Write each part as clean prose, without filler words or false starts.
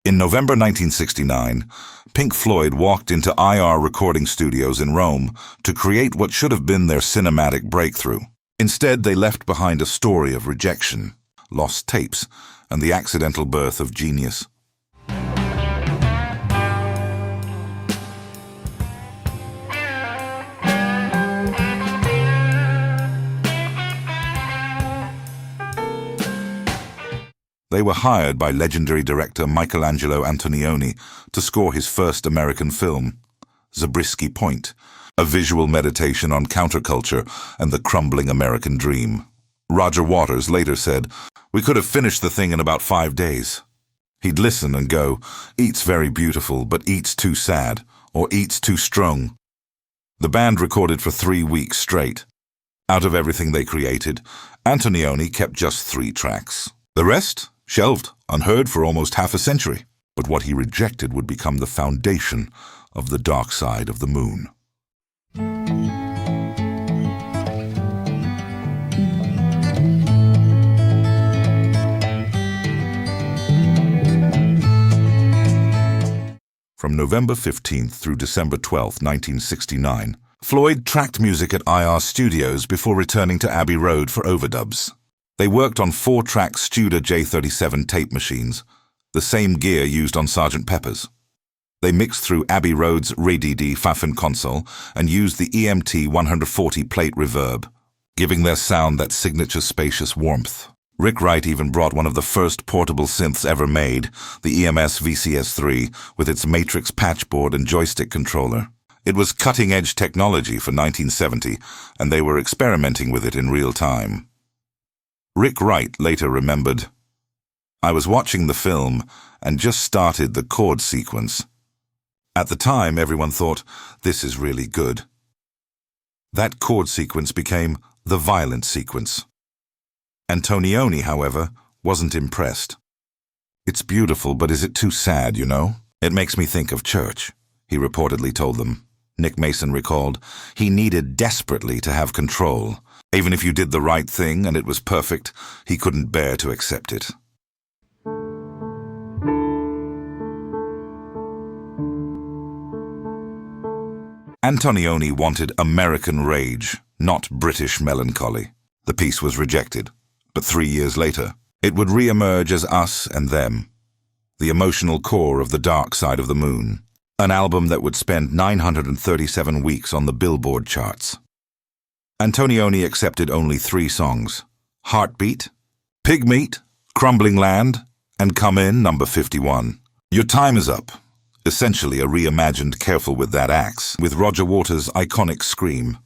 In November 1969, Pink Floyd walked into IR recording studios in Rome to create what should have been their cinematic breakthrough. Instead, they left behind a story of rejection, lost tapes, and the accidental birth of genius. They were hired by legendary director Michelangelo Antonioni to score his first American film, Zabriskie Point, a visual meditation on counterculture and the crumbling American dream. Roger Waters later said, "We could have finished the thing in about 5 days." He'd listen and go, "Eat's very beautiful, but eat's too sad," or "Eat's too strong." The band recorded for 3 weeks straight. Out of everything they created, Antonioni kept just 3 tracks. The rest? Shelved, unheard for almost half a century. But what he rejected would become the foundation of the dark side of the moon. From November 15th through December 12th, 1969, Floyd tracked music at IR Studios before returning to Abbey Road for overdubs. They worked on 4-track Studer J37 tape machines, the same gear used on Sgt. Pepper's. They mixed through Abbey Road's RayDD Pfaffen console and used the EMT 140 plate reverb, giving their sound that signature spacious warmth. Rick Wright even brought one of the first portable synths ever made, the EMS VCS-3, with its matrix patchboard and joystick controller. It was cutting-edge technology for 1970, and they were experimenting with it in real time. Rick Wright later remembered, "I was watching the film and just started the chord sequence. At the time, everyone thought, this is really good. That chord sequence became the violent sequence." Antonioni, however, wasn't impressed. "It's beautiful, but is it too sad, you know? It makes me think of church," he reportedly told them. Nick Mason recalled, "He needed desperately to have control. Even if you did the right thing and it was perfect, he couldn't bear to accept it." Antonioni wanted American rage, not British melancholy. The piece was rejected, but 3 years later, it would re-emerge as Us and Them, the emotional core of the dark side of the moon, an album that would spend 937 weeks on the Billboard charts. Antonioni accepted only 3 songs: Heartbeat, Pigmeat, Crumbling Land, and Come In, number 51. Your Time Is Up, essentially a reimagined Careful With That Axe, with Roger Waters' iconic scream.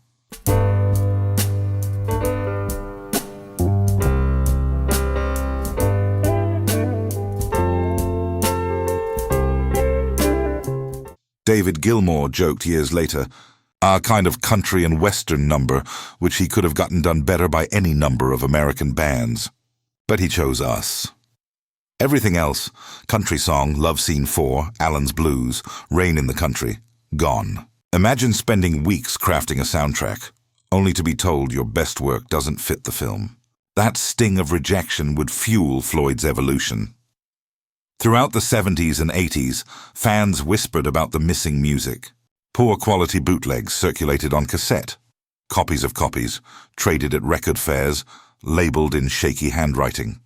David Gilmour joked years later, "Our kind of country and western number, which he could have gotten done better by any number of American bands." But he chose Us. Everything else, Country Song, Love Scene 4, Allen's Blues, Rain in the Country, gone. Imagine spending weeks crafting a soundtrack, only to be told your best work doesn't fit the film. That sting of rejection would fuel Floyd's evolution. Throughout the 70s and 80s, fans whispered about the missing music. Poor quality bootlegs circulated on cassette. Copies of copies, traded at record fairs, labeled in shaky handwriting.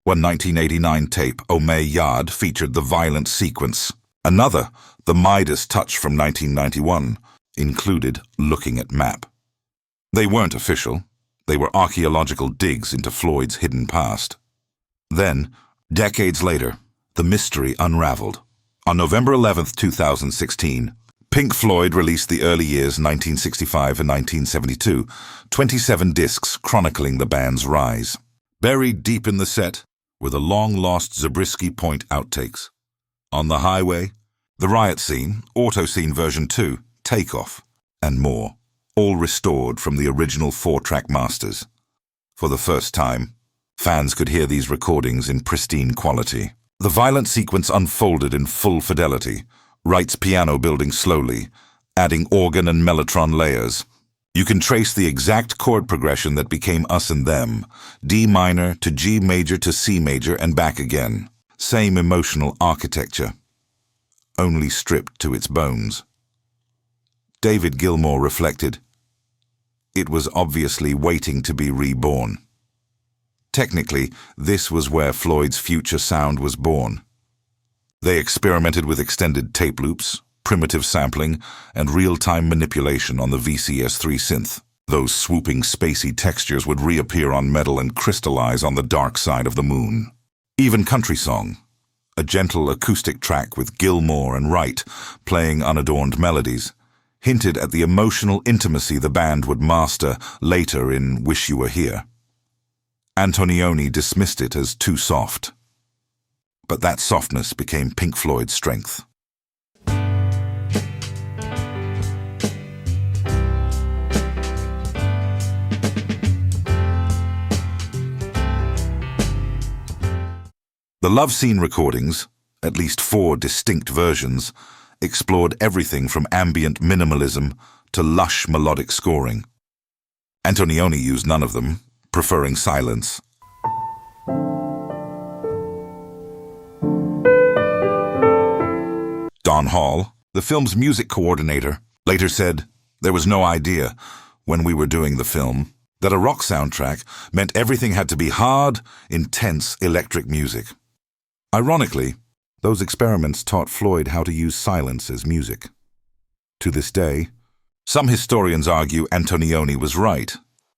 One 1989 tape, Oh May Yard, featured the violent sequence. Another, the Midas Touch from 1991, included Looking at Map. They weren't official. They were archaeological digs into Floyd's hidden past. Then, decades later, the mystery unraveled. On November 11, 2016, Pink Floyd released the early years 1965 and 1972, 27 discs chronicling the band's rise. Buried deep in the set were the long-lost Zabriskie Point outtakes. On the Highway, The Riot Scene, Auto Scene version 2, Takeoff, and more, all restored from the original 4-track masters. For the first time, fans could hear these recordings in pristine quality. The violent sequence unfolded in full fidelity, Wright's piano building slowly, adding organ and mellotron layers. You can trace the exact chord progression that became Us and Them, D minor to G major to C major and back again. Same emotional architecture, only stripped to its bones. David Gilmour reflected, it was obviously waiting to be reborn. Technically, this was where Floyd's future sound was born. They experimented with extended tape loops, primitive sampling, and real-time manipulation on the VCS3 synth. Those swooping, spacey textures would reappear on metal and crystallize on the dark side of the moon. Even Country Song, a gentle acoustic track with Gilmour and Wright playing unadorned melodies, hinted at the emotional intimacy the band would master later in Wish You Were Here. Antonioni dismissed it as too soft. But that softness became Pink Floyd's strength. The Love Scene recordings, at least 4 distinct versions, explored everything from ambient minimalism to lush melodic scoring. Antonioni used none of them, preferring silence. Don Hall, the film's music coordinator, later said, there was no idea, when we were doing the film, that a rock soundtrack meant everything had to be hard, intense electric music. Ironically, those experiments taught Floyd how to use silence as music. To this day, some historians argue Antonioni was right,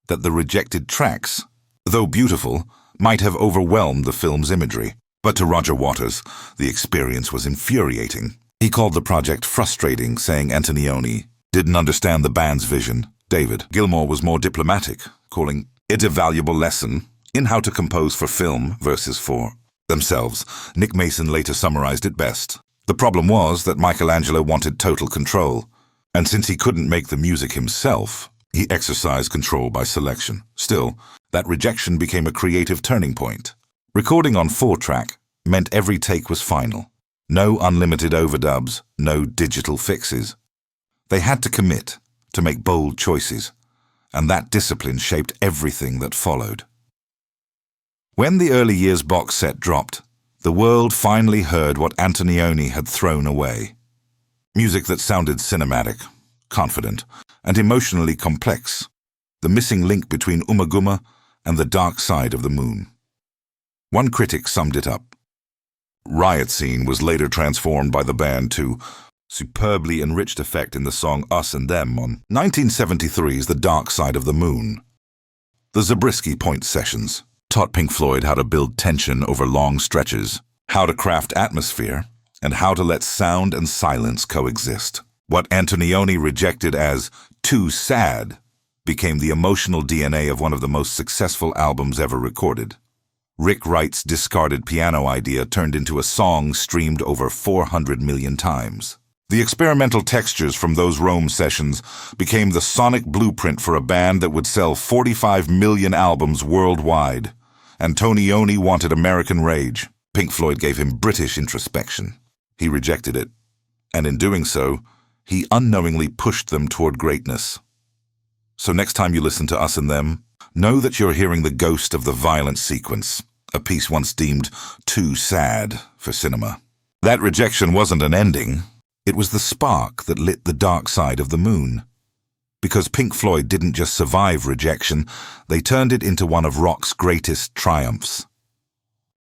that the rejected tracks, though beautiful, might have overwhelmed the film's imagery. But to Roger Waters, the experience was infuriating. He called the project frustrating, saying Antonioni didn't understand the band's vision. David Gilmour was more diplomatic, calling it a valuable lesson in how to compose for film versus for themselves. Nick Mason later summarized it best. The problem was that Michelangelo wanted total control, and since he couldn't make the music himself, he exercised control by selection. Still, that rejection became a creative turning point. Recording on 4-track meant every take was final. No unlimited overdubs, no digital fixes. They had to commit, to make bold choices, and that discipline shaped everything that followed. When the early years box set dropped, the world finally heard what Antonioni had thrown away. Music that sounded cinematic, confident, and emotionally complex, the missing link between Umaguma and the dark side of the moon. One critic summed it up. Riot Scene was later transformed by the band to superbly enriched effect in the song Us and Them on 1973's The Dark Side of the Moon. The Zabriskie Point sessions taught Pink Floyd how to build tension over long stretches, how to craft atmosphere, and how to let sound and silence coexist. What Antonioni rejected as too sad became the emotional DNA of one of the most successful albums ever recorded. Rick Wright's discarded piano idea turned into a song streamed over 400 million times. The experimental textures from those Rome sessions became the sonic blueprint for a band that would sell 45 million albums worldwide. Antonioni wanted American rage. Pink Floyd gave him British introspection. He rejected it, and in doing so, he unknowingly pushed them toward greatness. So next time you listen to Us and Them, know that you're hearing the ghost of the violent sequence, a piece once deemed too sad for cinema. That rejection wasn't an ending. It was the spark that lit the dark side of the moon. Because Pink Floyd didn't just survive rejection, they turned it into one of rock's greatest triumphs.